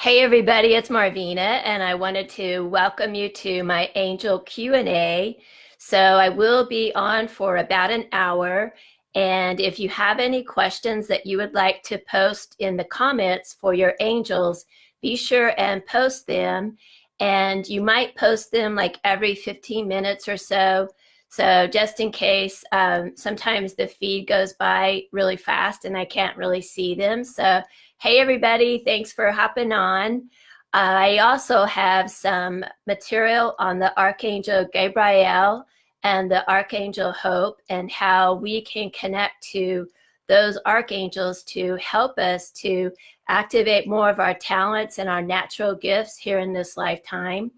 Hey everybody, it's MarVeena, and I wanted to welcome you to my Angel Q&A. So I will be on for about an hour, and if you have any questions that you would like to post in the comments for your angels, be sure and post them. And you might post them like every 15 minutes or so. So just in case, sometimes the feed goes by really fast and I can't really see them. So hey everybody, thanks for hopping on. I also have some material on the Archangel Gabriel and the Archangel Hope and how we can connect to those archangels to help us to activate more of our talents and our natural gifts here in this lifetime.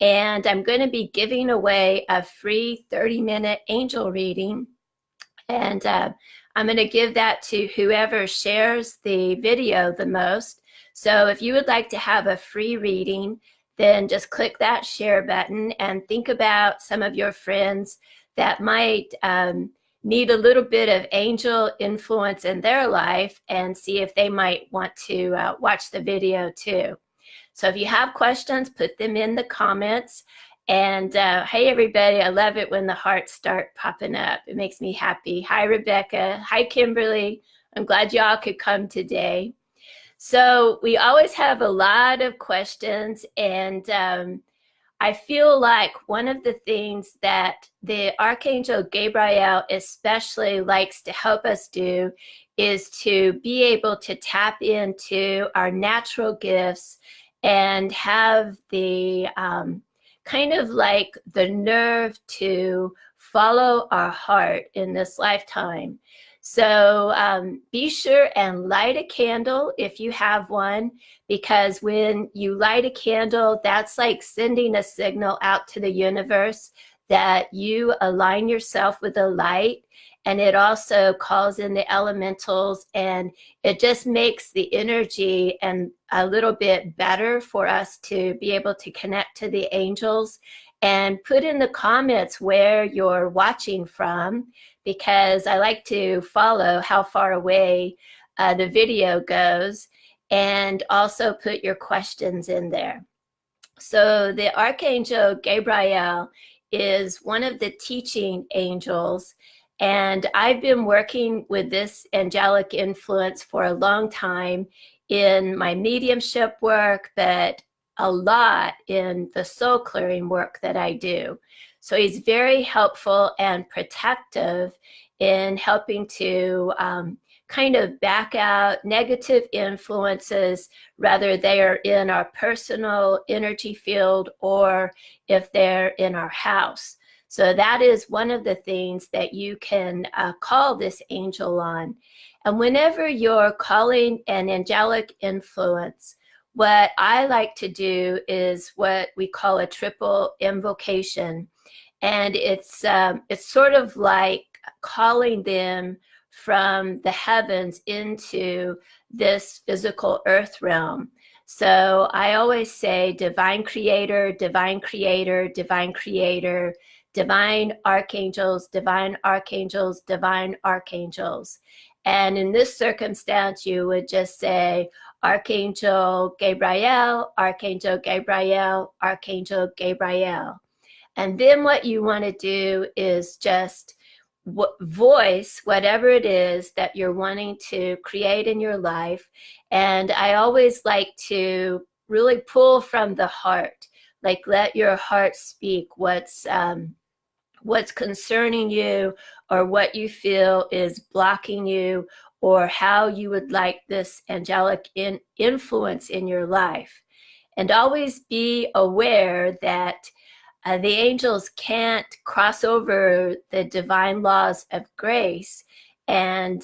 And I'm going to be giving away a free 30-minute angel reading. And I'm going to give that to whoever shares the video the most. So if you would like to have a free reading, then just click that share button and think about some of your friends that might need a little bit of angel influence in their life and see if they might want to watch the video too. So if you have questions, put them in the comments. And hey, everybody, I love it when the hearts start popping up. It makes me happy. Hi, Rebecca. Hi, Kimberly. I'm glad y'all could come today. So we always have a lot of questions, and I feel like one of the things that the Archangel Gabriel especially likes to help us do is to be able to tap into our natural gifts and have the kind of like the nerve to follow our heart in this lifetime. So be sure and light a candle if you have one, because when you light a candle, that's like sending a signal out to the universe that you align yourself with the light. And it also calls in the elementals, and it just makes the energy and a little bit better for us to be able to connect to the angels. And put in the comments where you're watching from, because I like to follow how far away the video goes, and also put your questions in there. So the Archangel Gabriel is one of the teaching angels, and I've been working with this angelic influence for a long time in my mediumship work, but a lot in the soul clearing work that I do. So he's very helpful and protective in helping to kind of back out negative influences, whether they are in our personal energy field or if they're in our house. So that is one of the things that you can call this angel on. And whenever you're calling an angelic influence, what I like to do is what we call a triple invocation. And it's sort of like calling them from the heavens into this physical earth realm. So I always say divine creator, divine creator, divine creator, divine archangels, divine archangels, divine archangels. And in this circumstance, you would just say Archangel Gabriel, Archangel Gabriel, Archangel Gabriel. And then what you want to do is just voice whatever it is that you're wanting to create in your life. And I always like to really pull from the heart, like let your heart speak what's concerning you, or what you feel is blocking you, or how you would like this angelic influence in your life. And always be aware that the angels can't cross over the divine laws of grace and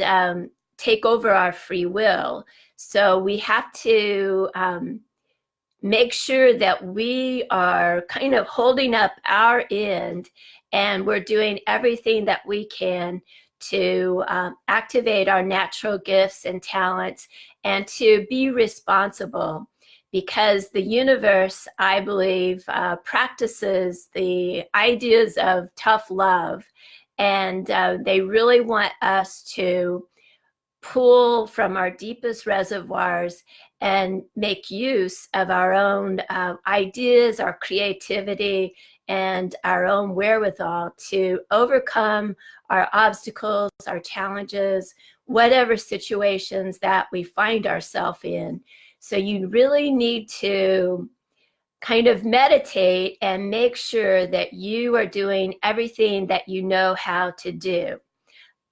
take over our free will. So we have to make sure that we are kind of holding up our end, and we're doing everything that we can to activate our natural gifts and talents and to be responsible. Because the universe, I believe, practices the ideas of tough love, and they really want us to pull from our deepest reservoirs and make use of our own ideas, our creativity, and our own wherewithal to overcome our obstacles, our challenges, whatever situations that we find ourselves in. So you really need to kind of meditate and make sure that you are doing everything that you know how to do.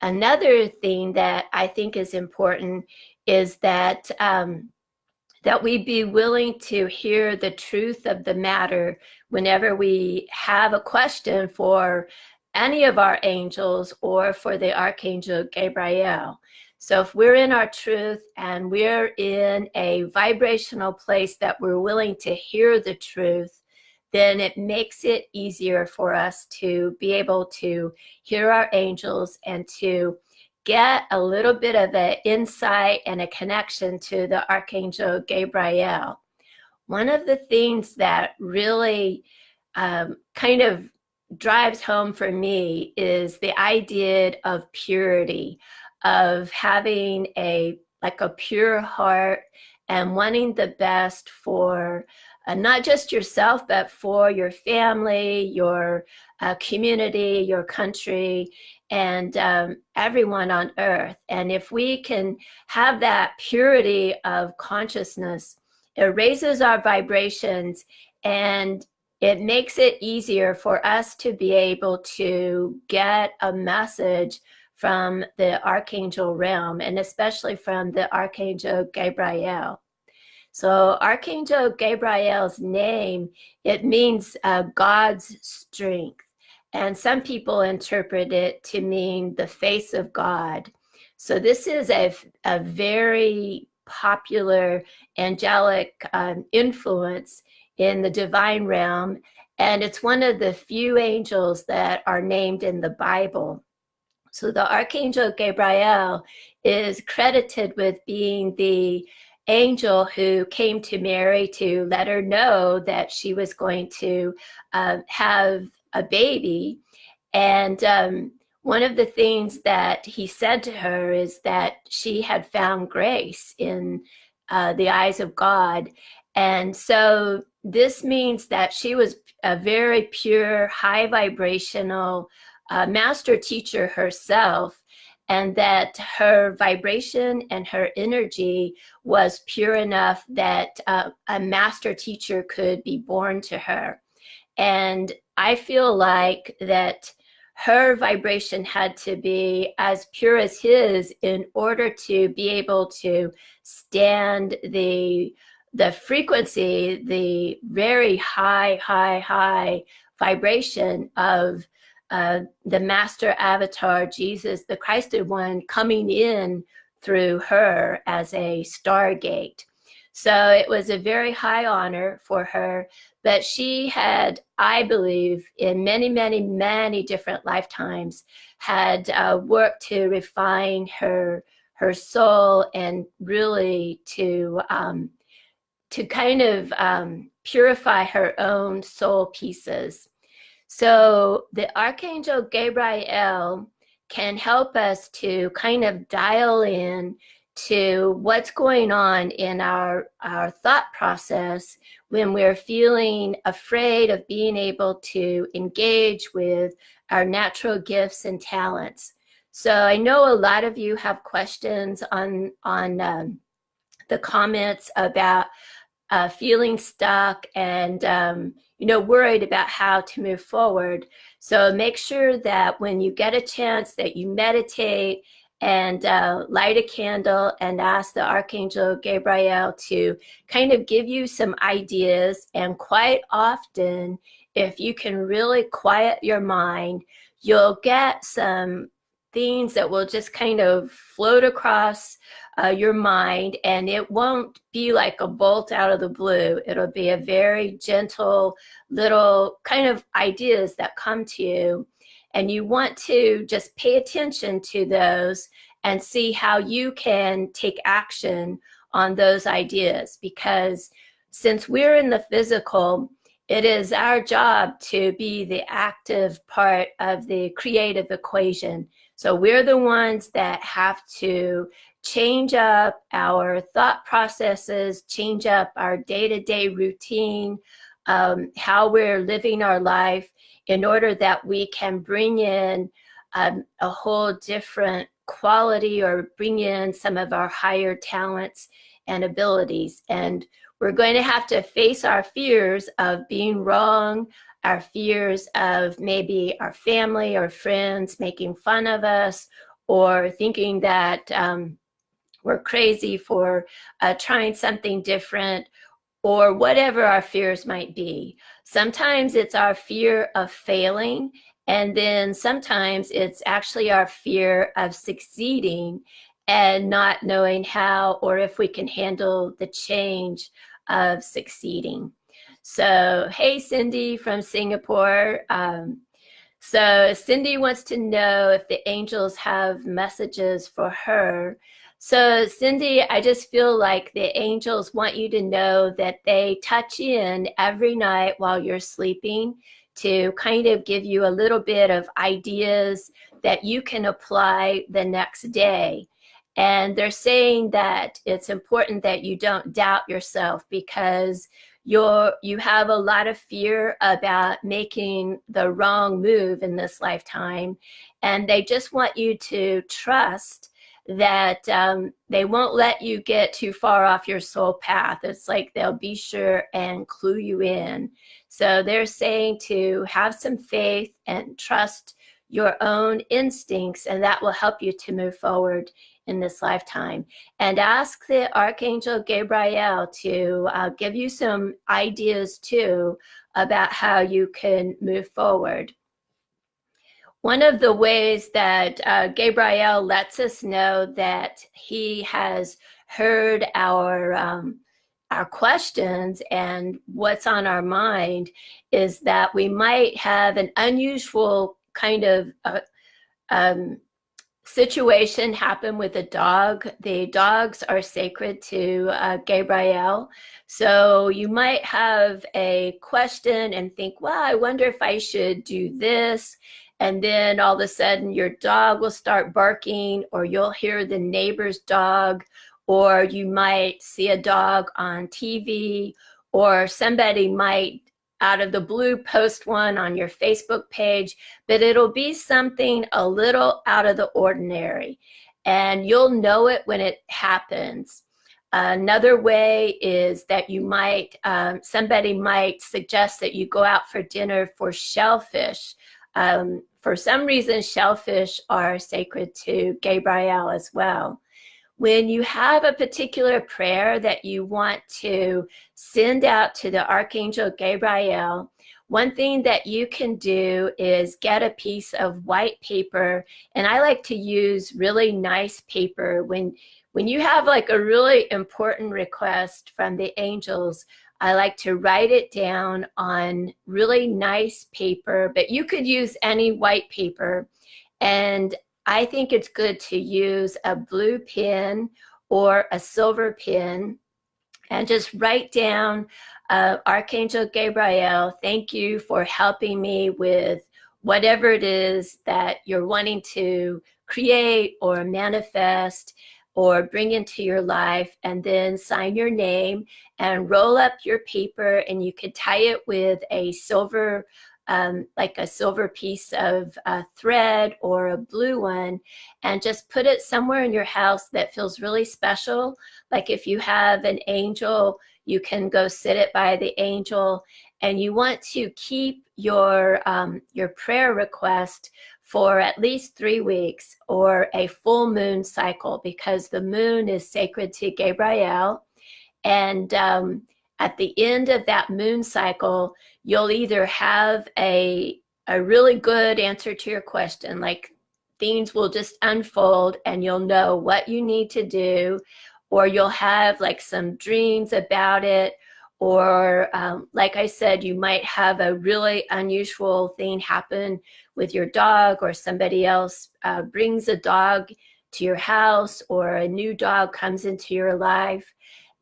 Another thing that I think is important is that that we be willing to hear the truth of the matter whenever we have a question for any of our angels or for the Archangel Gabriel. So if we're in our truth and we're in a vibrational place that we're willing to hear the truth, then it makes it easier for us to be able to hear our angels and to get a little bit of an insight and a connection to the Archangel Gabriel. One of the things that really kind of drives home for me is the idea of purity, of having a pure heart and wanting the best for not just yourself, but for your family, your community, your country, and everyone on earth. And if we can have that purity of consciousness, it raises our vibrations and it makes it easier for us to be able to get a message from the archangel realm, and especially from the Archangel Gabriel. So Archangel Gabriel's name, it means God's strength. And some people interpret it to mean the face of God. So this is a very popular angelic influence in the divine realm. And it's one of the few angels that are named in the Bible. So the Archangel Gabriel is credited with being the angel who came to Mary to let her know that she was going to have a baby. And one of the things that he said to her is that she had found grace in the eyes of God. And so this means that she was a very pure, high vibrational master teacher herself, and that her vibration and her energy was pure enough that a master teacher could be born to her. And I feel like that her vibration had to be as pure as his in order to be able to stand the frequency, the very high vibration of the master avatar, Jesus, the Christed one, coming in through her as a stargate. So it was a very high honor for her, but she had, I believe, in many different lifetimes, had worked to refine her soul and really to kind of purify her own soul pieces. So the Archangel Gabriel can help us to kind of dial in to what's going on in our thought process when we're feeling afraid of being able to engage with our natural gifts and talents. So I know a lot of you have questions on the comments about feeling stuck and worried about how to move forward. So make sure that when you get a chance that you meditate and light a candle and ask the Archangel Gabriel to kind of give you some ideas. And quite often, if you can really quiet your mind, you'll get some things that will just kind of float across your mind, and it won't be like a bolt out of the blue. It'll be a very gentle little kind of ideas that come to you, and you want to just pay attention to those and see how you can take action on those ideas, because since we're in the physical, it is our job to be the active part of the creative equation. So we're the ones that have to change up our thought processes, change up our day-to-day routine, how we're living our life, in order that we can bring in a whole different quality, or bring in some of our higher talents and abilities. And we're going to have to face our fears of being wrong, our fears of maybe our family or friends making fun of us, or thinking that we're crazy for trying something different, or whatever our fears might be. Sometimes it's our fear of failing, and then sometimes it's actually our fear of succeeding and not knowing how, or if we can handle the change of succeeding. So, hey, Cindy from Singapore. So Cindy wants to know if the angels have messages for her. So Cindy, I just feel like the angels want you to know that they touch in every night while you're sleeping to kind of give you a little bit of ideas that you can apply the next day. And they're saying that it's important that you don't doubt yourself, because you have a lot of fear about making the wrong move in this lifetime. And they just want you to trust that they won't let you get too far off your soul path. It's like they'll be sure and clue you in. So they're saying to have some faith and trust your own instincts, and that will help you to move forward in this lifetime. And ask the Archangel Gabriel to give you some ideas too about how you can move forward. One of the ways that Gabriel lets us know that he has heard our questions and what's on our mind is that we might have an unusual kind of situation happen with a dog. The dogs are sacred to Gabriel. So you might have a question and think, well, I wonder if I should do this. And then all of a sudden your dog will start barking, or you'll hear the neighbor's dog, or you might see a dog on TV, or somebody might out of the blue post one on your Facebook page, but it'll be something a little out of the ordinary, and you'll know it when it happens. Another way is that you might, somebody might suggest that you go out for dinner for shellfish. For some reason, shellfish are sacred to Gabriel as well. When you have a particular prayer that you want to send out to the Archangel Gabriel, one thing that you can do is get a piece of white paper, and I like to use really nice paper. When you have like a really important request from the angels, I like to write it down on really nice paper, but you could use any white paper. And I think it's good to use a blue pen or a silver pen and just write down, Archangel Gabriel, thank you for helping me with whatever it is that you're wanting to create or manifest or bring into your life, and then sign your name and roll up your paper, and you could tie it with a silver like a silver piece of thread or a blue one, and just put it somewhere in your house that feels really special. Like if you have an angel, you can go sit it by the angel, and you want to keep your prayer request for at least 3 weeks or a full moon cycle, because the moon is sacred to Gabriel. And at the end of that moon cycle, you'll either have a really good answer to your question, like things will just unfold and you'll know what you need to do, or you'll have like some dreams about it, or like I said, you might have a really unusual thing happen with your dog, or somebody else brings a dog to your house, or a new dog comes into your life.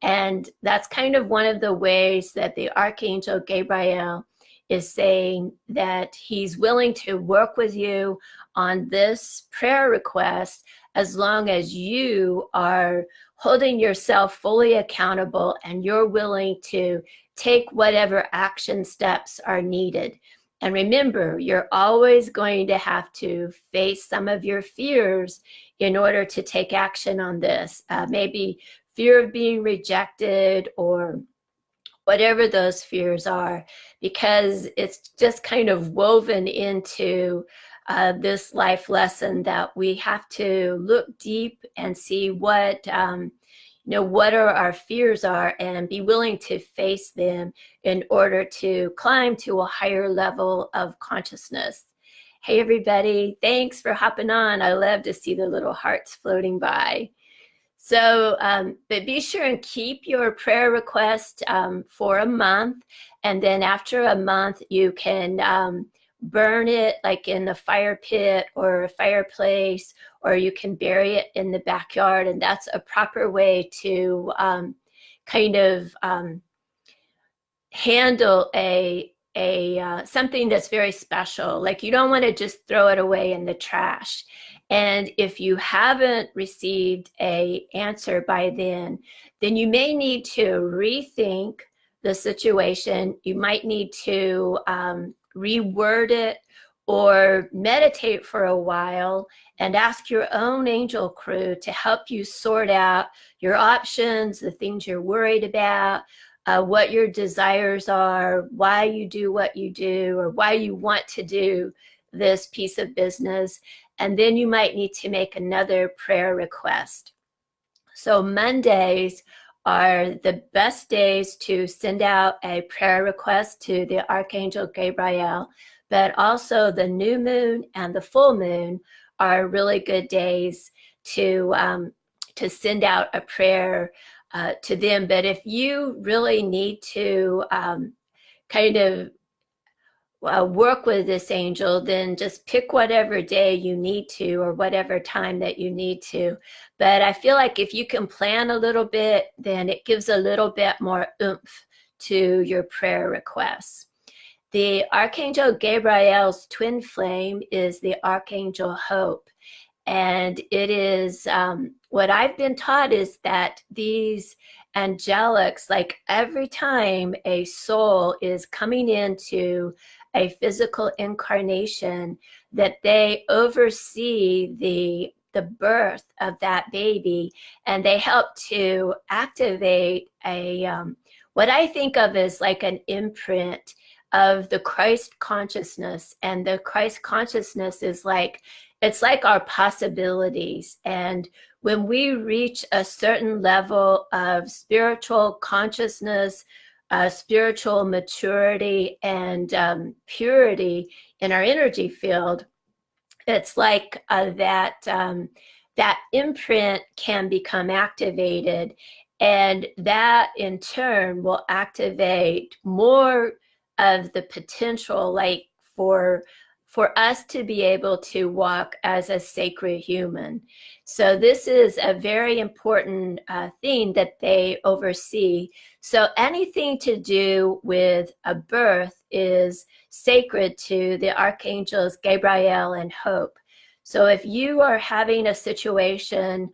And that's kind of one of the ways that the Archangel Gabriel is saying that he's willing to work with you on this prayer request as long as you are holding yourself fully accountable and you're willing to take whatever action steps are needed. And remember, you're always going to have to face some of your fears in order to take action on this. Maybe fear of being rejected or whatever those fears are, because it's just kind of woven into this life lesson that we have to look deep and see what what our fears are and be willing to face them in order to climb to a higher level of consciousness. Hey everybody, thanks for hopping on. I love to see the little hearts floating by. So, but be sure and keep your prayer request for a month. And then after a month, you can burn it like in the fire pit or a fireplace, or you can bury it in the backyard. And that's a proper way to kind of handle something that's very special. Like, you don't want to just throw it away in the trash. And if you haven't received an answer by then you may need to rethink the situation. You might need to reword it or meditate for a while and ask your own angel crew to help you sort out your options, the things you're worried about, what your desires are, why you do what you do, or why you want to do this piece of business. And then you might need to make another prayer request. So Mondays are the best days to send out a prayer request to the Archangel Gabriel, but also the new moon and the full moon are really good days to send out a prayer to them. But if you really need to kind of work with this angel, then just pick whatever day you need to or whatever time that you need to. But I feel like if you can plan a little bit, then it gives a little bit more oomph to your prayer requests. The Archangel Gabriel's twin flame is the Archangel Hope. And it is, what I've been taught is that these angelics, like every time a soul is coming into a physical incarnation, that they oversee the birth of that baby, and they help to activate what I think of as like an imprint of the Christ consciousness. And the Christ consciousness is like, it's like our possibilities. And when we reach a certain level of spiritual consciousness, spiritual maturity, and purity in our energy field, it's like that imprint can become activated, and that in turn will activate more of the potential, like for us to be able to walk as a sacred human. So this is a very important thing that they oversee. So anything to do with a birth is sacred to the Archangels Gabriel and Hope. So if you are having a situation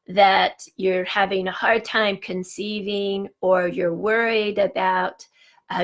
that you're having a hard time conceiving, or you're worried about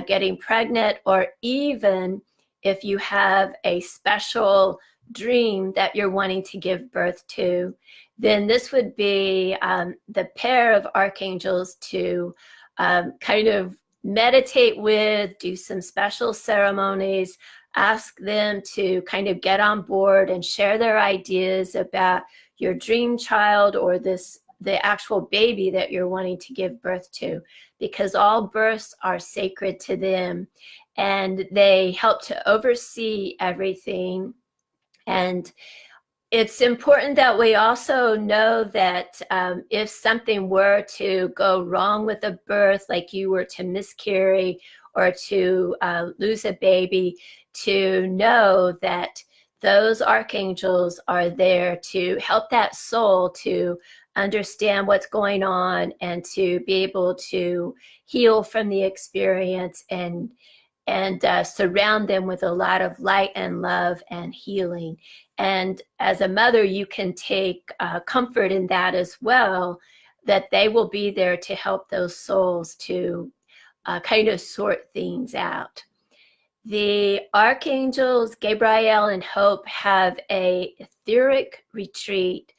getting pregnant, or even if you have a special dream that you're wanting to give birth to, then this would be the pair of archangels to kind of meditate with, do some special ceremonies, ask them to kind of get on board and share their ideas about your dream child or the actual baby that you're wanting to give birth to, because all births are sacred to them, and they help to oversee everything. And it's important that we also know that if something were to go wrong with a birth, like you were to miscarry or to lose a baby, to know that those archangels are there to help that soul to understand what's going on and to be able to heal from the experience and surround them with a lot of light and love and healing. And as a mother, you can take comfort in that as well, that they will be there to help those souls to kind of sort things out. The Archangels Gabriel and Hope have a etheric retreat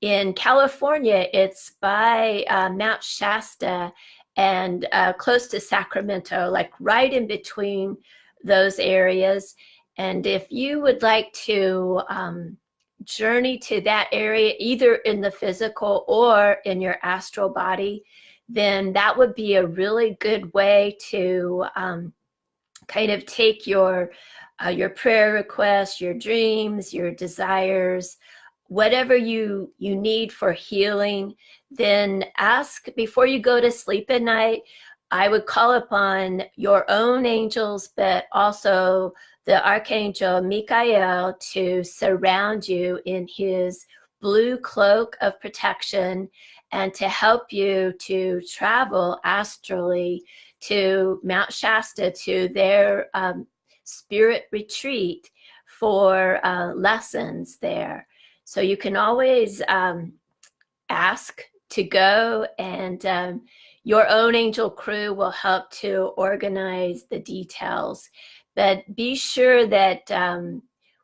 in California. It's by Mount Shasta and close to Sacramento, like right in between those areas. And if you would like to journey to that area, either in the physical or in your astral body, then that would be a really good way to kind of take your prayer requests, your dreams, your desires, whatever you need for healing. Then ask before you go to sleep at night. I would call upon your own angels, but also the Archangel Michael to surround you in his blue cloak of protection and to help you to travel astrally to Mount Shasta, to their spirit retreat for lessons there. So you can always ask to go, and your own angel crew will help to organize the details. But be sure that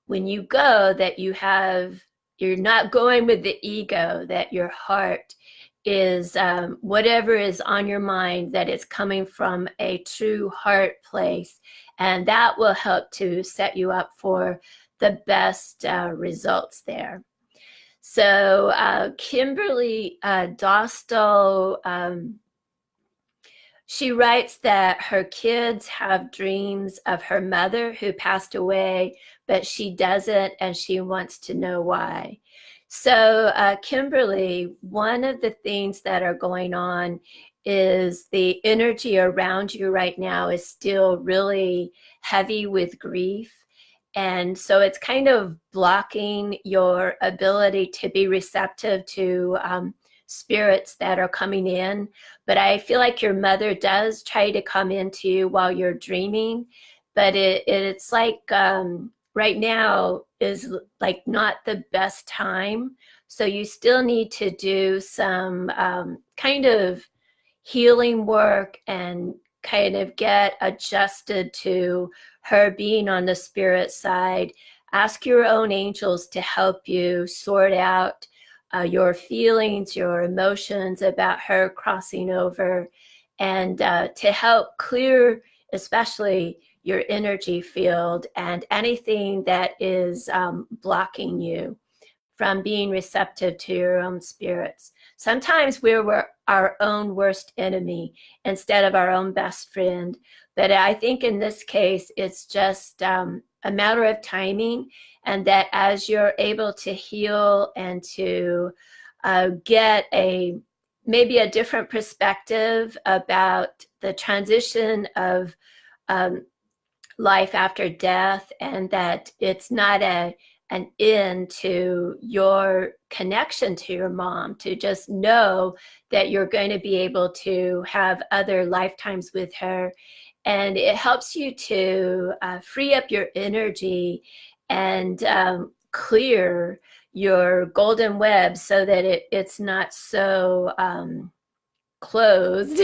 when you go, that you're not going with the ego, that your heart is whatever is on your mind, that it's coming from a true heart place, and that will help to set you up for the best results there. So Kimberly Dostal, she writes that her kids have dreams of her mother who passed away, but she doesn't, and she wants to know why. So Kimberly, one of the things that are going on is the energy around you right now is still really heavy with grief. And so it's kind of blocking your ability to be receptive to spirits that are coming in. But I feel like your mother does try to come into you while you're dreaming, but it's like right now is like not the best time. So you still need to do some kind of healing work and kind of get adjusted to her being on the spirit side. Ask your own angels to help you sort out your feelings, your emotions about her crossing over, and to help clear especially your energy field and anything that is blocking you from being receptive to your own spirits. Sometimes we're our own worst enemy instead of our own best friend. But I think in this case, it's just a matter of timing, and that as you're able to heal and to get maybe a different perspective about the transition of life after death, and that it's not an end to your connection to your mom, to just know that you're going to be able to have other lifetimes with her. And it helps you to free up your energy and clear your golden web so that it's not so closed.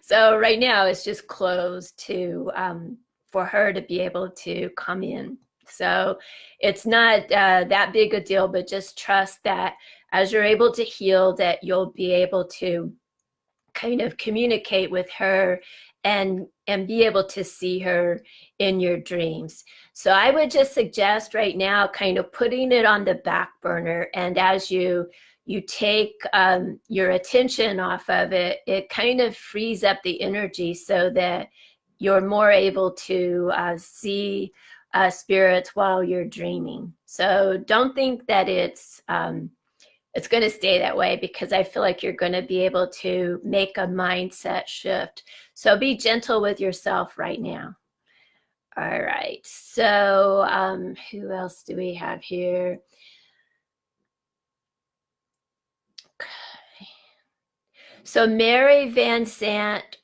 So right now it's just closed to for her to be able to come in. So it's not that big a deal, but just trust that as you're able to heal, that you'll be able to kind of communicate with her and be able to see her in your dreams. So I would just suggest right now kind of putting it on the back burner, and as you take your attention off of it, it kind of frees up the energy so that you're more able to see spirits while you're dreaming. So don't think that it's going to stay that way, because I feel like you're going to be able to make a mindset shift. So be gentle with yourself right now. All right. So who else do we have here? So Mary Van Sant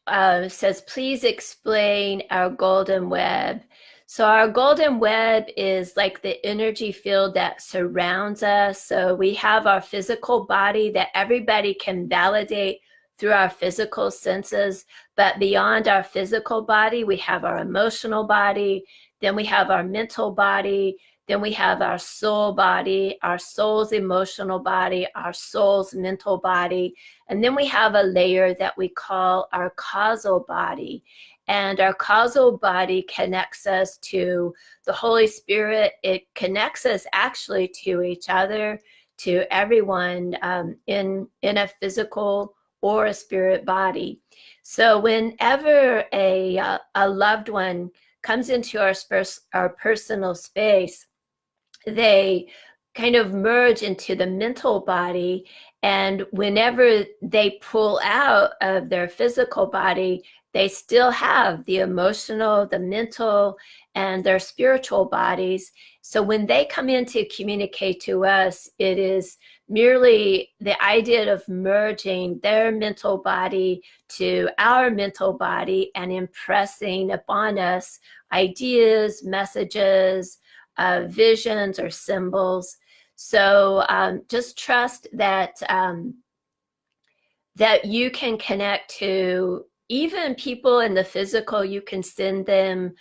says, please explain our golden web. So our golden web is like the energy field that surrounds us. So we have our physical body that everybody can validate through our physical senses, but beyond our physical body, we have our emotional body, then we have our mental body, then we have our soul body, our soul's emotional body, our soul's mental body, and then we have a layer that we call our causal body. And our causal body connects us to the Holy Spirit. It connects us actually to each other, to everyone in a physical or a spirit body. So whenever a loved one comes into our personal space, they kind of merge into the mental body. And whenever they pull out of their physical body, they still have the emotional, the mental, and their spiritual bodies. So when they come in to communicate to us, it is merely the idea of merging their mental body to our mental body and impressing upon us ideas, messages, visions or symbols. So just trust that that you can connect to even people in the physical. You can send them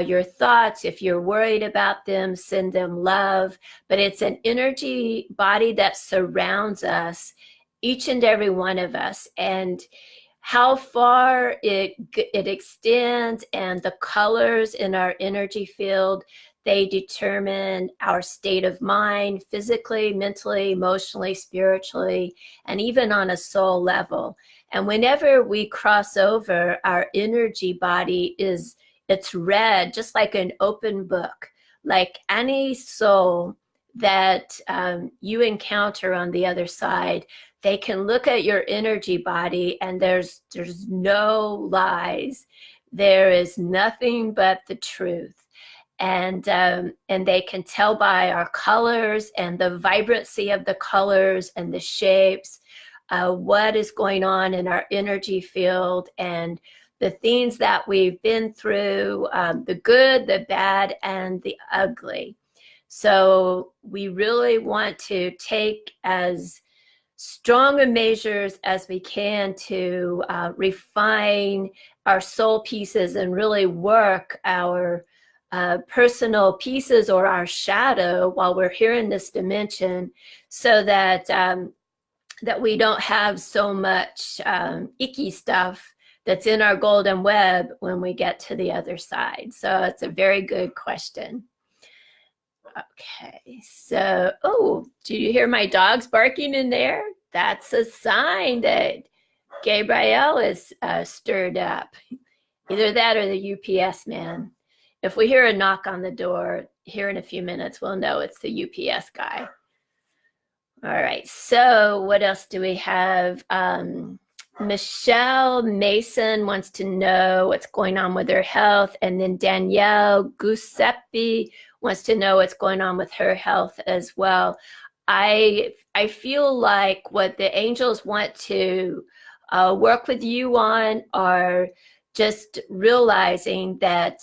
your thoughts. If you're worried about them, send them love. But it's an energy body that surrounds us, each and every one of us. And how far it extends and the colors in our energy field, they determine our state of mind, physically, mentally, emotionally, spiritually, and even on a soul level. And whenever we cross over, our energy body it's read just like an open book, like any soul that you encounter on the other side. They can look at your energy body and there's no lies. There is nothing but the truth. And they can tell by our colors and the vibrancy of the colors and the shapes, what is going on in our energy field and the things that we've been through, the good, the bad, and the ugly. So we really want to take as strong measures as we can to refine our soul pieces and really work our personal pieces or our shadow while we're here in this dimension, so that that we don't have so much icky stuff that's in our golden web when we get to the other side. So it's a very good question. Okay, so, oh, do you hear my dogs barking in there? That's a sign that Gabriel is stirred up. Either that or the UPS man. If we hear a knock on the door here in a few minutes, we'll know it's the UPS guy. All right, so what else do we have? Michelle Mason wants to know what's going on with her health. And then Danielle Giuseppe wants to know what's going on with her health as well. I feel like what the angels want to work with you on are just realizing that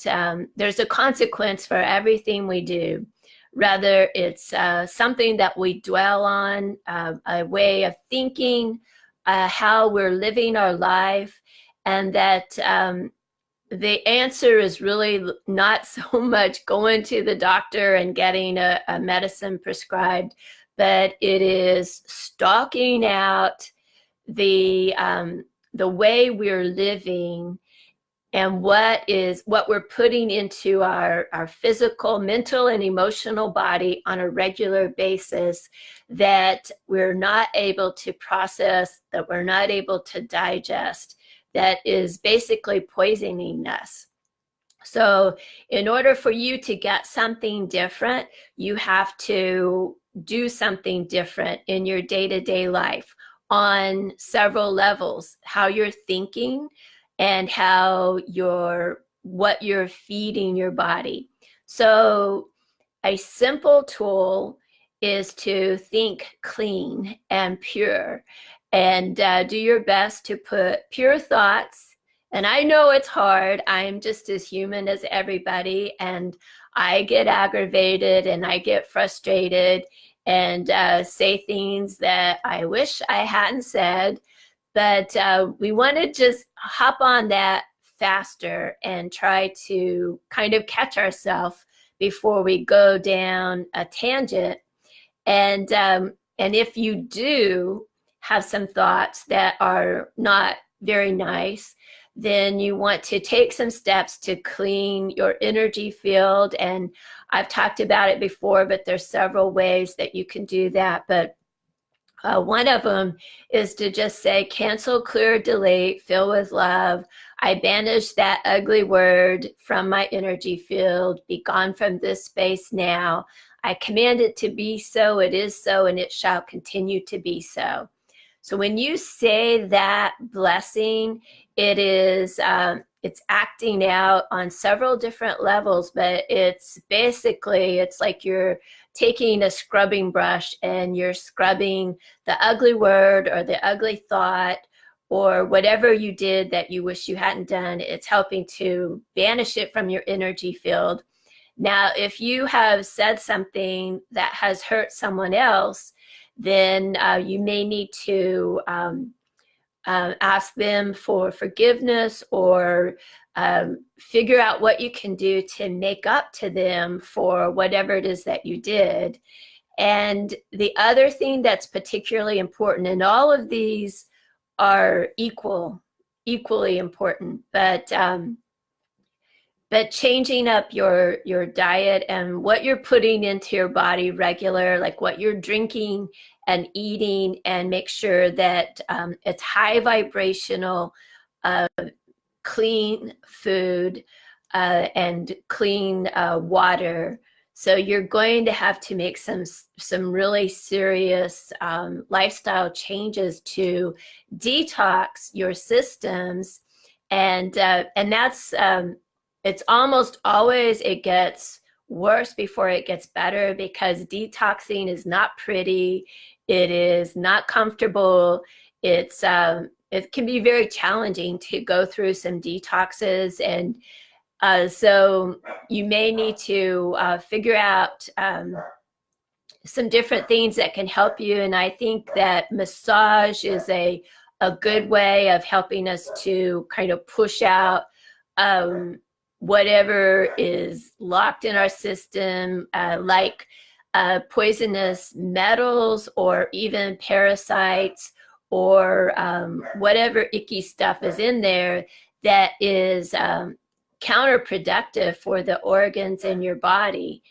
there's a consequence for everything we do. Rather, it's something that we dwell on, a way of thinking, how we're living our life, and that the answer is really not so much going to the doctor and getting a medicine prescribed, but it is stalking out the way we're living and what we're putting into our physical, mental, and emotional body on a regular basis that we're not able to process, that we're not able to digest, that is basically poisoning us. So in order for you to get something different, you have to do something different in your day-to-day life on several levels: how you're thinking, and what you're feeding your body. So a simple tool is to think clean and pure. and do your best to put pure thoughts. And I know it's hard. I'm just as human as everybody, and I get aggravated and I get frustrated and say things that I wish I hadn't said. But we want to just hop on that faster and try to kind of catch ourselves before we go down a tangent. And if you do have some thoughts that are not very nice, then you want to take some steps to clean your energy field. And I've talked about it before, but there's several ways that you can do that. But one of them is to just say, cancel, clear, delete, fill with love. I banish that ugly word from my energy field. Be gone from this space now. I command it to be so, it is so, and it shall continue to be so. So when you say that blessing, it is it's acting out on several different levels, but it's basically, it's like you're taking a scrubbing brush and you're scrubbing the ugly word or the ugly thought or whatever you did that you wish you hadn't done. It's helping to banish it from your energy field. Now, if you have said something that has hurt someone else, then you may need to ask them for forgiveness or figure out what you can do to make up to them for whatever it is that you did. And the other thing that's particularly important, and all of these are equally important, but changing up your diet and what you're putting into your body regular, like what you're drinking and eating, and make sure that it's high vibrational, clean food and clean water. So you're going to have to make some really serious lifestyle changes to detox your systems, and that's it's almost always, it gets worse before it gets better, because detoxing is not pretty. It is not comfortable. It can be very challenging to go through some detoxes. And so you may need to figure out some different things that can help you. And I think that massage is a good way of helping us to kind of push out whatever is locked in our system, like poisonous metals or even parasites or whatever icky stuff is in there that is counterproductive for the organs in your body.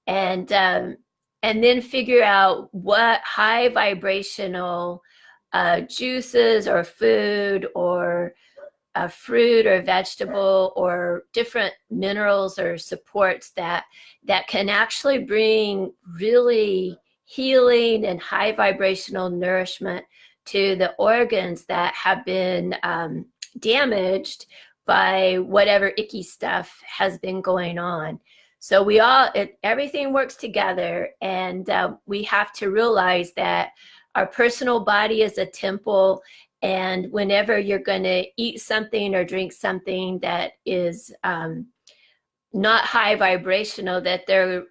And then figure out what high vibrational juices or food or a fruit or vegetable or different minerals or supports that can actually bring really healing and high vibrational nourishment to the organs that have been damaged by whatever icky stuff has been going on. So everything works together, and we have to realize that our personal body is a temple. And whenever you're going to eat something or drink something that is not high vibrational, that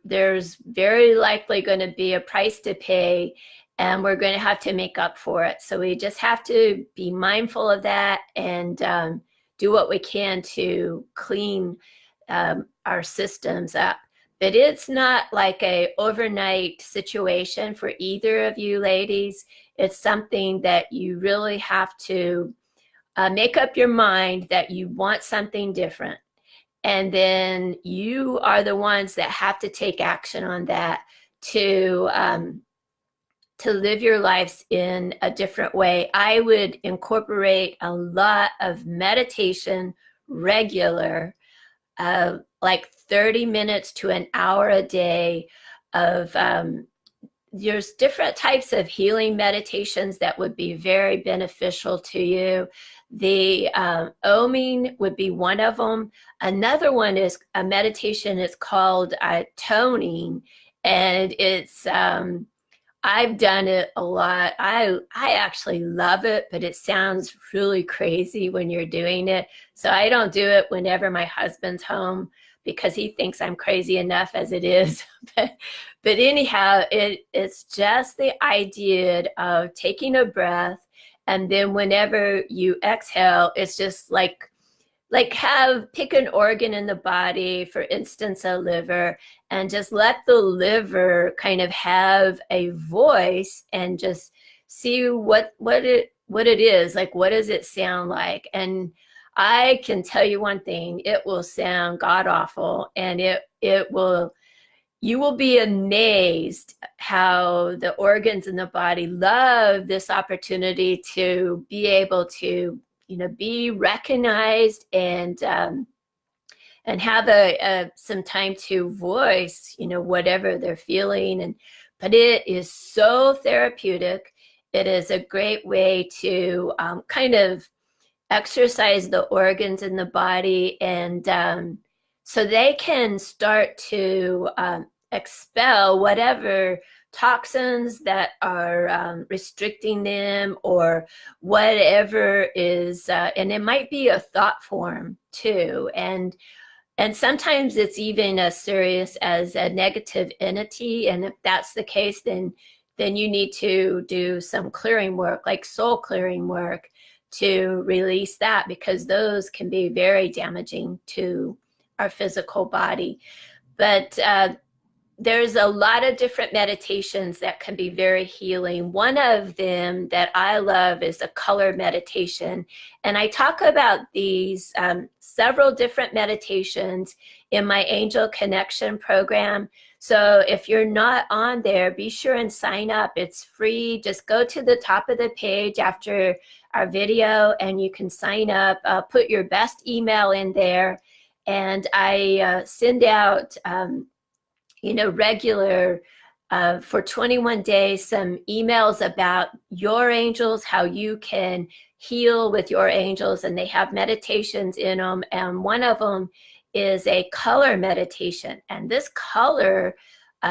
there's very likely going to be a price to pay, and we're going to have to make up for it. So we just have to be mindful of that and do what we can to clean our systems up. But it's not like a overnight situation for either of you ladies. It's something that you really have to make up your mind that you want something different. And then you are the ones that have to take action on that to live your lives in a different way. I would incorporate a lot of meditation regular, like 30 minutes to an hour a day of there's different types of healing meditations that would be very beneficial to you. The oming would be one of them. Another one is a meditation. It's called toning, and it's I've done it a lot. I actually love it, but it sounds really crazy when you're doing it. So I don't do it whenever my husband's home because he thinks I'm crazy enough as it is. But anyhow, it's just the idea of taking a breath, and then whenever you exhale, it's just like have pick an organ in the body, for instance a liver, and just let the liver kind of have a voice and just see what it is, like what does it sound like. And I can tell you one thing, it will sound god awful, and it will, you will be amazed how the organs in the body love this opportunity to be able to, be recognized and have some time to voice, whatever they're feeling. But it is so therapeutic. It is a great way to kind of exercise the organs in the body, and so they can start to expel whatever toxins that are restricting them, or whatever is, and it might be a thought form too. And sometimes it's even as serious as a negative entity. And if that's the case, then you need to do some clearing work, like soul clearing work, to release that, because those can be very damaging to our physical body. But there's a lot of different meditations that can be very healing. One of them that I love is a color meditation. And I talk about these several different meditations in my Angel Connection program. So if you're not on there, be sure and sign up. It's free. Just go to the top of the page after our video and you can sign up. Put your best email in there. And I send out regular for 21 days, some emails about your angels, how you can heal with your angels, and they have meditations in them. And one of them is a color meditation. And this color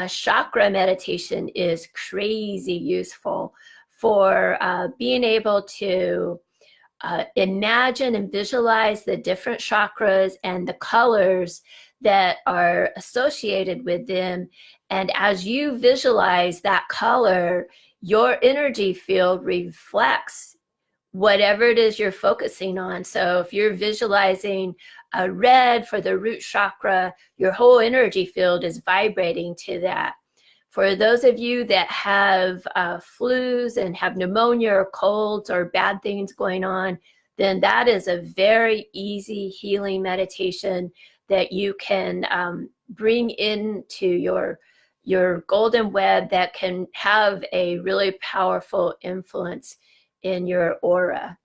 chakra meditation is crazy useful for being able to imagine and visualize the different chakras and the colors that are associated with them. And as you visualize that color, your energy field reflects whatever it is you're focusing on. So if you're visualizing a red for the root chakra, your whole energy field is vibrating to that. For those of you that have flus and have pneumonia or colds or bad things going on, then that is a very easy healing meditation that you can bring into your golden web that can have a really powerful influence in your aura.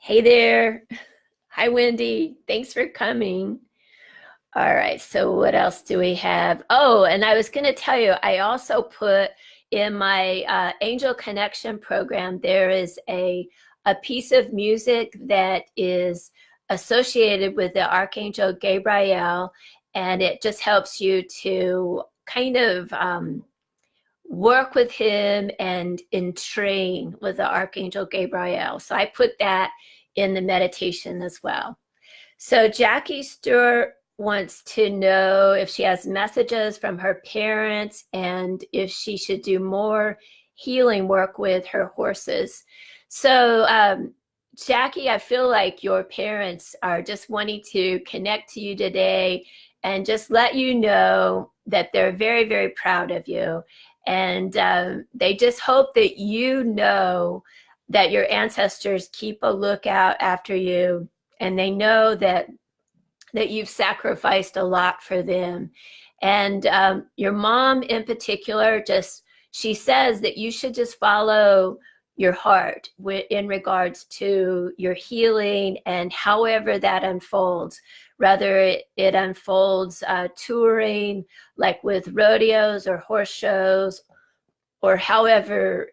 Hey there. Hi, Wendy. Thanks for coming. All right, so what else do we have? Oh, and I was going to tell you, I also put in my Angel Connection program, there is a piece of music that is associated with the Archangel Gabriel, and it just helps you to kind of work with him and entrain with the Archangel Gabriel. So I put that in the meditation as well. So Jackie Stewart wants to know if she has messages from her parents and if she should do more healing work with her horses. So Jackie, I feel like your parents are just wanting to connect to you today and just let you know that they're very, very proud of you. And they just hope that you know that your ancestors keep a lookout after you, and they know that you've sacrificed a lot for them. And your mom in particular, she says that you should just follow your heart in regards to your healing, and however that unfolds, whether it unfolds touring, like with rodeos or horse shows, or however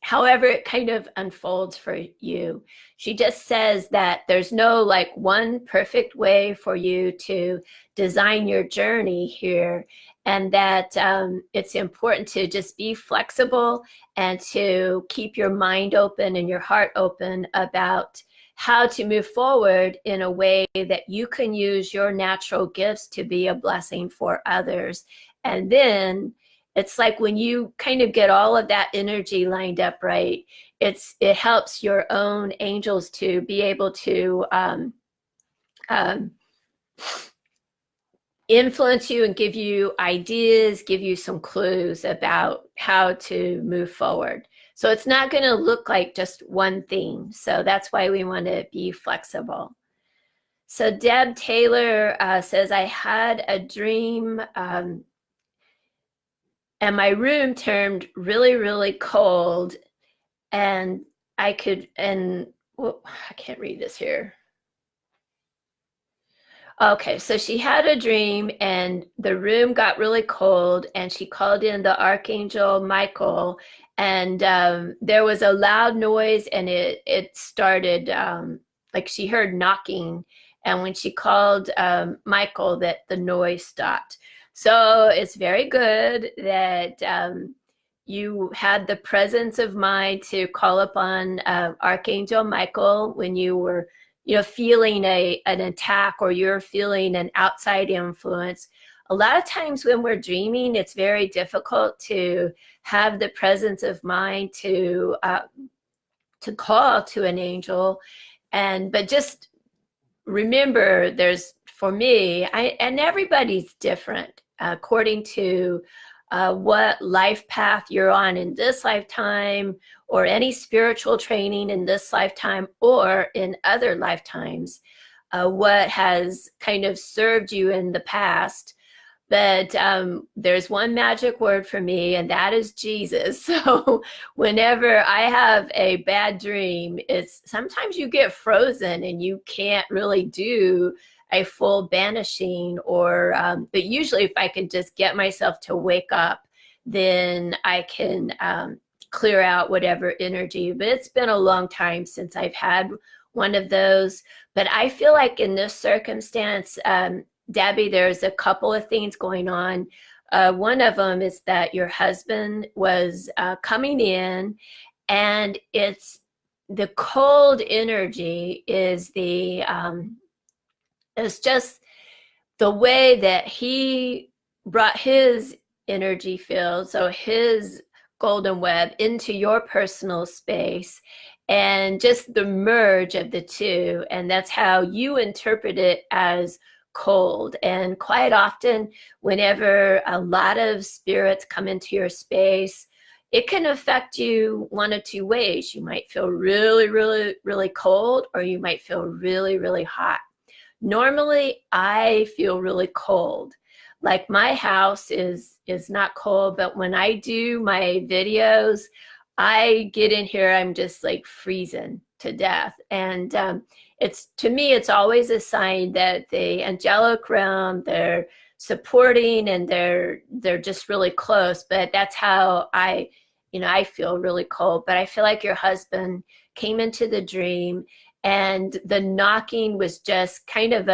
however it kind of unfolds for you. She just says that there's no like one perfect way for you to design your journey here, and that it's important to just be flexible and to keep your mind open and your heart open about how to move forward in a way that you can use your natural gifts to be a blessing for others. And then it's like when you kind of get all of that energy lined up right, it helps your own angels to be able to um, influence you and give you ideas, give you some clues about how to move forward. So it's not going to look like just one thing. So that's why we want to be flexible. So Deb Taylor says, I had a dream and my room turned really, really cold, and I can't read this here. Okay, so she had a dream and the room got really cold, and she called in the Archangel Michael, and there was a loud noise, and it started like she heard knocking, and when she called Michael, that the noise stopped. So it's very good that you had the presence of mind to call upon Archangel Michael when you were, feeling an attack, or you're feeling an outside influence. A lot of times when we're dreaming, it's very difficult to have the presence of mind to call to an angel, but just remember, for me, and everybody's different according to what life path you're on in this lifetime, or any spiritual training in this lifetime or in other lifetimes, what has kind of served you in the past. But there's one magic word for me, and that is Jesus. So whenever I have a bad dream, it's sometimes you get frozen and you can't really do a full banishing, but usually if I can just get myself to wake up, then I can clear out whatever energy. But it's been a long time since I've had one of those. But I feel like in this circumstance, Debbie, there's a couple of things going on. One of them is that your husband was coming in, and it's the cold energy is it's just the way that he brought his energy field, so his golden web, into your personal space, and just the merge of the two. And that's how you interpret it as cold. And quite often, whenever a lot of spirits come into your space, it can affect you one of two ways. You might feel really, really, really cold, or you might feel really, really hot. Normally, I feel really cold. Like my house is not cold, but when I do my videos, I get in here, I'm just like freezing to death. And to me, it's always a sign that the angelic realm, they're supporting, and they're just really close. But that's how I feel really cold. But I feel like your husband came into the dream, and the knocking was just kind of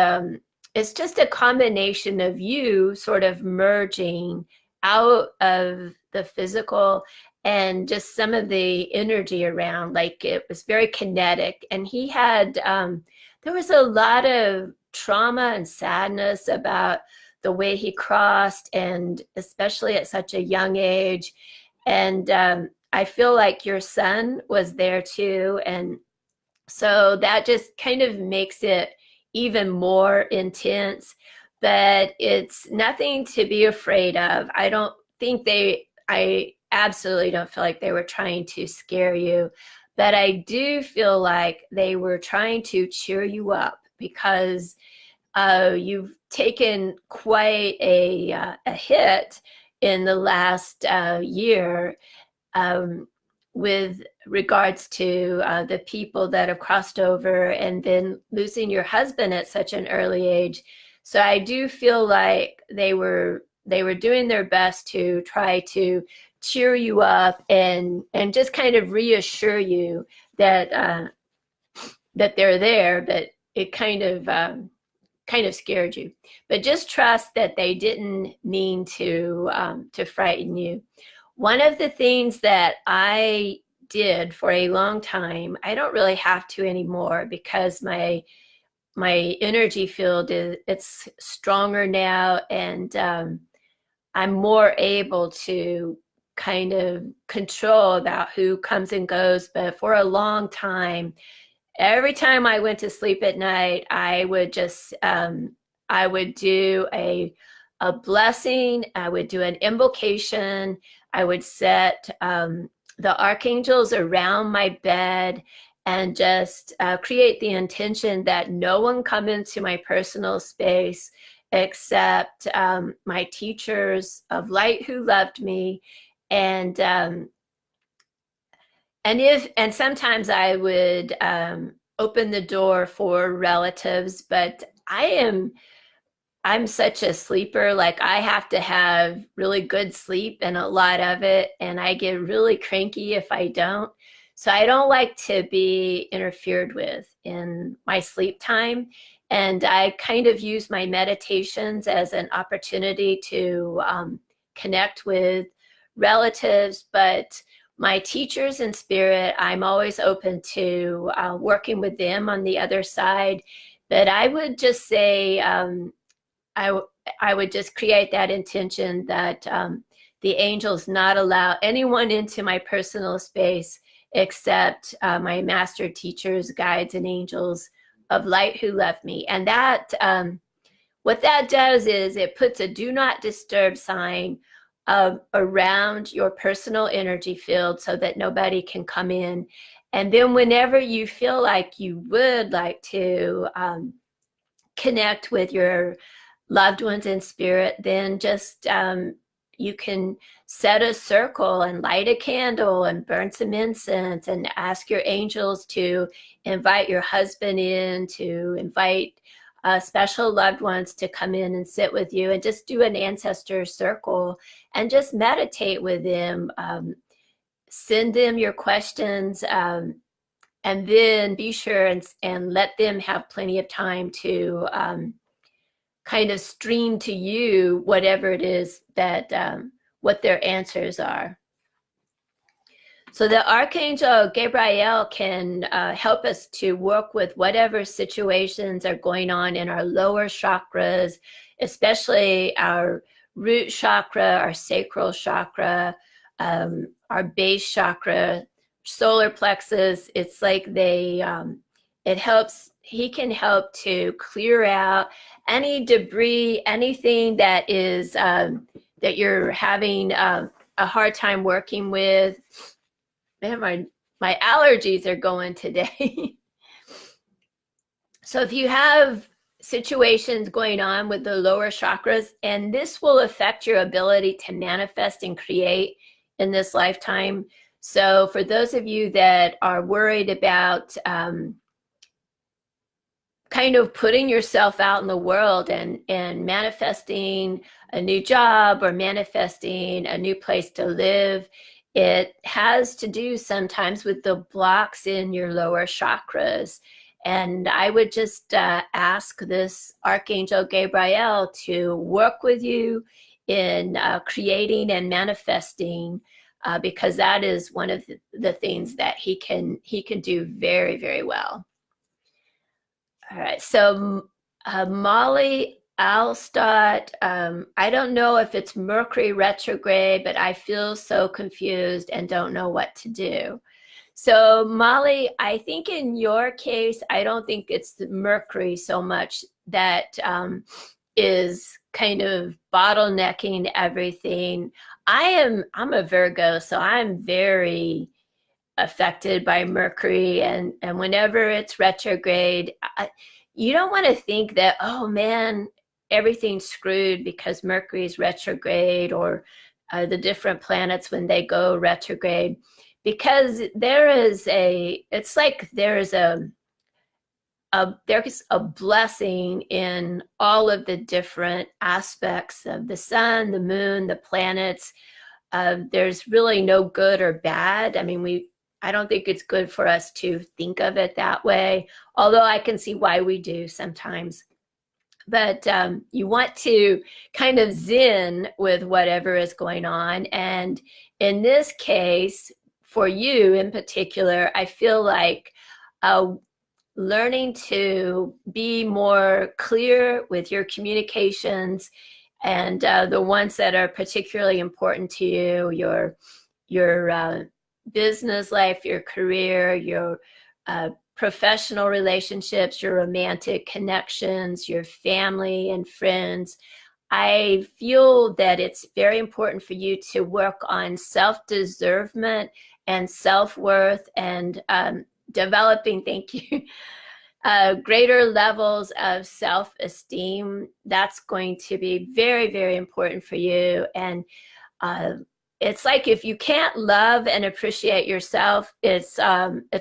it's just a combination of you sort of merging out of the physical and just some of the energy around. Like it was very kinetic, and he had there was a lot of trauma and sadness about the way he crossed, and especially at such a young age. And I feel like your son was there too, and so that just kind of makes it even more intense. But it's nothing to be afraid of. I absolutely don't feel like they were trying to scare you, but I do feel like they were trying to cheer you up, because you've taken quite a hit in the last year with regards to the people that have crossed over, and then losing your husband at such an early age. So I do feel like they were doing their best to try to cheer you up and just kind of reassure you that that they're there, but it kind of scared you. But just trust that they didn't mean to frighten you. One of the things that I did for a long time, I don't really have to anymore because my energy field it's stronger now, and I'm more able to kind of control about who comes and goes. But for a long time, every time I went to sleep at night, I would just I would do a blessing. I would do an invocation. I would set the archangels around my bed and just create the intention that no one come into my personal space except my teachers of light who loved me, and sometimes I would open the door for relatives, but I'm such a sleeper. Like, I have to have really good sleep and a lot of it, and I get really cranky if I don't. So I don't like to be interfered with in my sleep time. And I kind of use my meditations as an opportunity to connect with relatives. But my teachers in spirit, I'm always open to working with them on the other side. But I would just say, I would just create that intention that the angels not allow anyone into my personal space except my master teachers, guides, and angels of light who love me. And that, what that does is it puts a do not disturb sign around your personal energy field so that nobody can come in. And then whenever you feel like you would like to connect with your loved ones in spirit, then just you can set a circle and light a candle and burn some incense and ask your angels to invite your husband in, to invite special loved ones to come in and sit with you, and just do an ancestor circle and just meditate with them. Send them your questions, and then be sure and let them have plenty of time to kind of stream to you whatever it is that what their answers are. So the Archangel Gabriel can help us to work with whatever situations are going on in our lower chakras, especially our root chakra, our sacral chakra, our base chakra, solar plexus. It's like it helps. He can help to clear out any debris, anything that is that you're having a hard time working with. Man, my allergies are going today. So if you have situations going on with the lower chakras, and this will affect your ability to manifest and create in this lifetime. So for those of you that are worried about kind of putting yourself out in the world and manifesting a new job or manifesting a new place to live, it has to do sometimes with the blocks in your lower chakras. And I would just ask this Archangel Gabriel to work with you in creating and manifesting, because that is one of the things that he can do very, very well. All right, so Molly Alstott, I don't know if it's Mercury retrograde, but I feel so confused and don't know what to do. So Molly, I think in your case, I don't think it's the Mercury so much that is kind of bottlenecking everything. I'm a Virgo, so I'm very affected by Mercury, and whenever it's retrograde, you don't want to think that, oh man, everything's screwed because Mercury is retrograde, or the different planets when they go retrograde, because there's a blessing in all of the different aspects of the sun, the moon, the planets. there's really no good or bad. I mean, I don't think it's good for us to think of it that way, although I can see why we do sometimes. But you want to kind of zen with whatever is going on. And in this case, for you in particular, I feel like learning to be more clear with your communications and the ones that are particularly important to you, your business life, your career, your professional relationships, your romantic connections, your family and friends. I feel that it's very important for you to work on self-deservement and self-worth and developing, thank you, greater levels of self-esteem. That's going to be very, very important for you. And it's like if you can't love and appreciate yourself, it's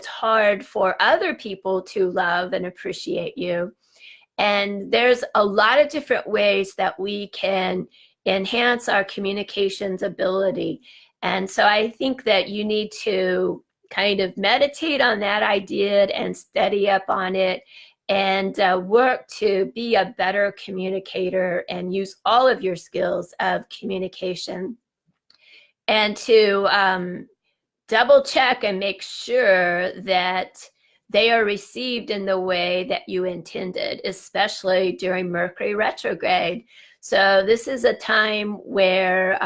hard for other people to love and appreciate you. And there's a lot of different ways that we can enhance our communications ability. And so I think that you need to kind of meditate on that idea and study up on it and work to be a better communicator and use all of your skills of communication, and to double check and make sure that they are received in the way that you intended, especially during Mercury retrograde. So this is a time where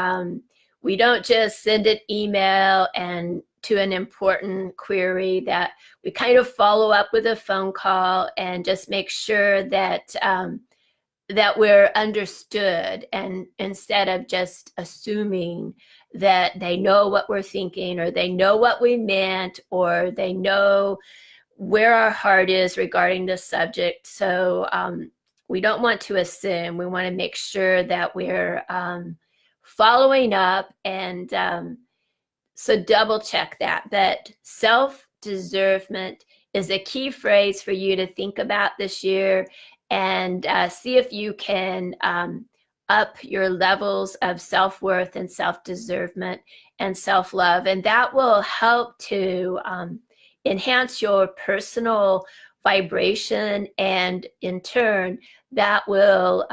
we don't just send an email and to an important query, that we kind of follow up with a phone call and just make sure that that we're understood, and instead of just assuming that they know what we're thinking, or they know what we meant, or they know where our heart is regarding the subject. So we don't want to assume. We want to make sure that we're following up, and so double check that. But self-deservement is a key phrase for you to think about this year, and see if you can up your levels of self-worth and self-deservement and self-love. And that will help to enhance your personal vibration, and in turn, that will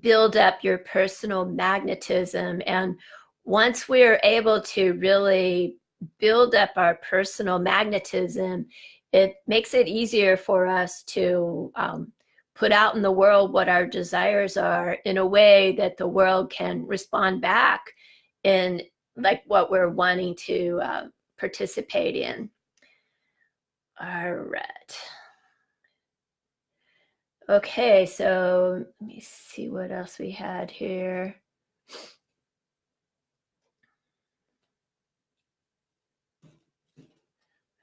build up your personal magnetism. And once we're able to really build up our personal magnetism, it makes it easier for us to put out in the world what our desires are in a way that the world can respond back in like what we're wanting to participate in. All right. Okay, so let me see what else we had here.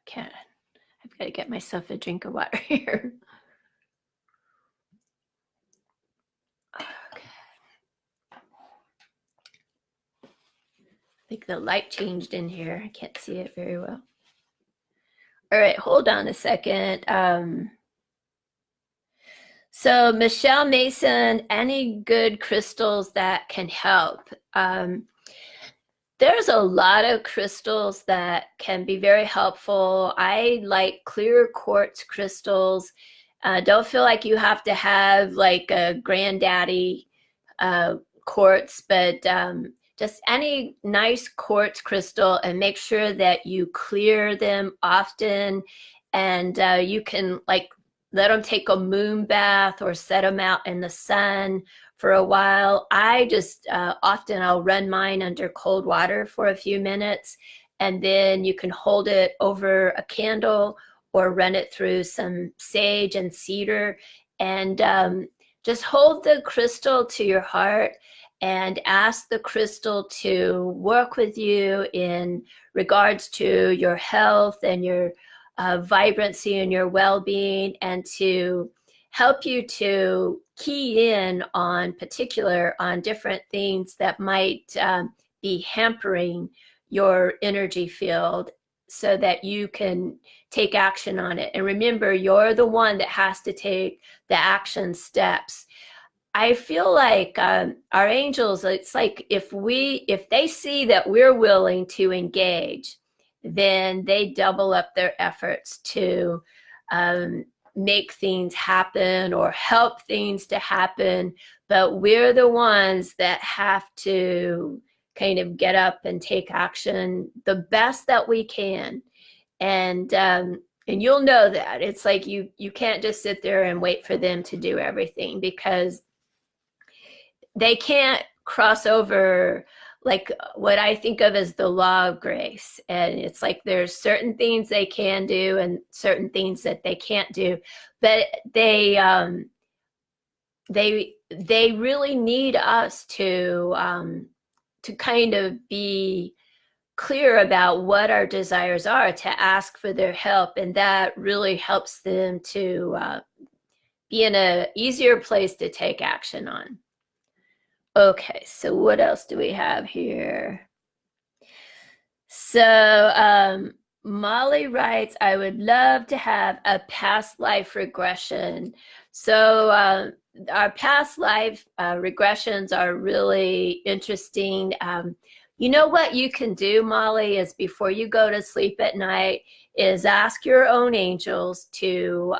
Okay, I've got to get myself a drink of water here. Okay. I think the light changed in here. I can't see it very well. All right, hold on a second. So Michelle Mason, any good crystals that can help? There's a lot of crystals that can be very helpful. I like clear quartz crystals. Don't feel like you have to have like a granddaddy quartz, but just any nice quartz crystal, and make sure that you clear them often, and you can like let them take a moon bath or set them out in the sun for a while. I just often I'll run mine under cold water for a few minutes, and then you can hold it over a candle or run it through some sage and cedar, and just hold the crystal to your heart and ask the crystal to work with you in regards to your health and your vibrancy and your well-being, and to help you to key in on different things that might be hampering your energy field, so that you can take action on it. And remember, you're the one that has to take the action steps. I feel like our angels, it's like if they see that we're willing to engage, then they double up their efforts to um, make things happen or help things to happen. But we're the ones that have to kind of get up and take action the best that we can. And you'll know that it's like you can't just sit there and wait for them to do everything, because they can't cross over like what I think of as the law of grace. And it's like there's certain things they can do and certain things that they can't do, but they really need us to kind of be clear about what our desires are, to ask for their help, and that really helps them to be in a easier place to take action on. Okay, so what else do we have here? So Molly writes, I would love to have a past life regression. So our past life regressions are really interesting. You know what you can do, Molly, is before you go to sleep at night, is ask your own angels to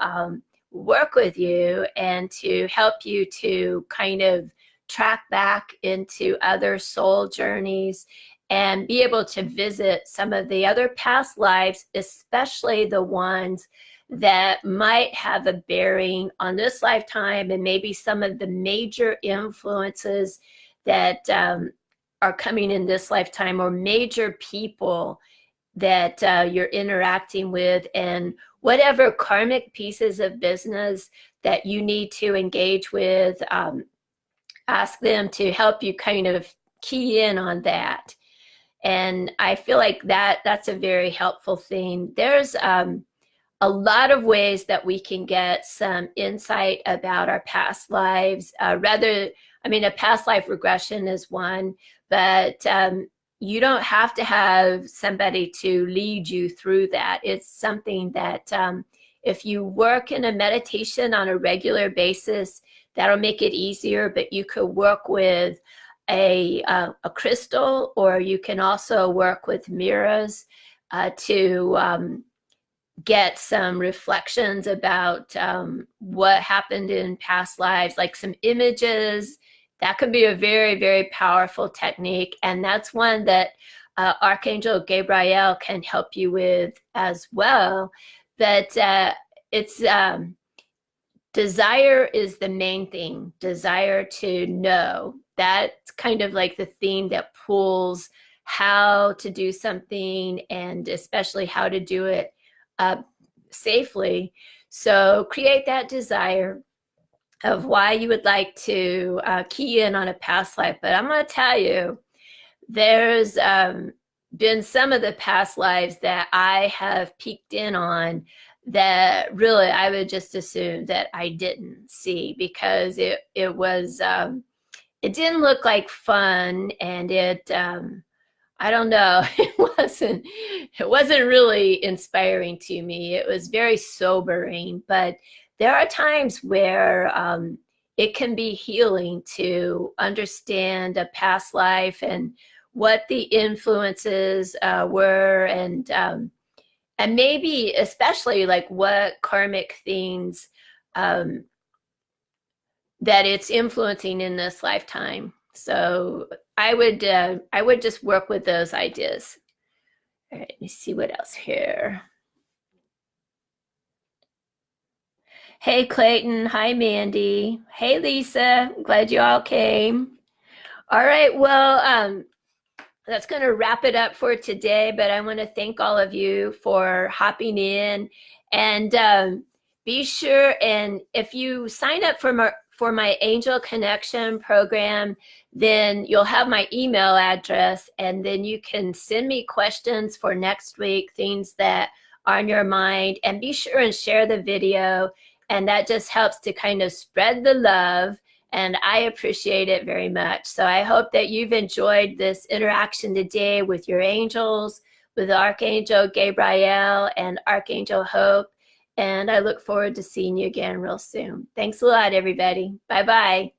work with you and to help you to kind of track back into other soul journeys and be able to visit some of the other past lives, especially the ones that might have a bearing on this lifetime and maybe some of the major influences that are coming in this lifetime, or major people that you're interacting with, and whatever karmic pieces of business that you need to engage with. Ask them to help you kind of key in on that. And I feel like that's a very helpful thing. There's a lot of ways that we can get some insight about our past lives. A past life regression is one, but you don't have to have somebody to lead you through that. It's something that if you work in a meditation on a regular basis, that'll make it easier. But you could work with a crystal, or you can also work with mirrors to get some reflections about what happened in past lives, like some images. That could be a very, very powerful technique. And that's one that Archangel Gabriel can help you with as well. But it's desire is the main thing. Desire to know. That's kind of like the theme that pulls how to do something, and especially how to do it safely. So create that desire of why you would like to key in on a past life. But I'm going to tell you, there's been some of the past lives that I have peeked in on that really I would just assume that I didn't see, because it was it didn't look like fun, and it I don't know, it wasn't really inspiring to me. It was very sobering. But there are times where it can be healing to understand a past life and what the influences were, and maybe especially like what karmic things that it's influencing in this lifetime. So I would just work with those ideas. All right, let me see what else here. Hey, Clayton. Hi, Mandy. Hey, Lisa. Glad you all came. All right, well, that's going to wrap it up for today, but I want to thank all of you for hopping in. And be sure, and if you sign up for my Angel Connection program, then you'll have my email address, and then you can send me questions for next week, things that are on your mind, and be sure and share the video. And that just helps to kind of spread the love, and I appreciate it very much. So I hope that you've enjoyed this interaction today with your angels, with Archangel Gabriel and Archangel Hope. And I look forward to seeing you again real soon. Thanks a lot, everybody. Bye-bye.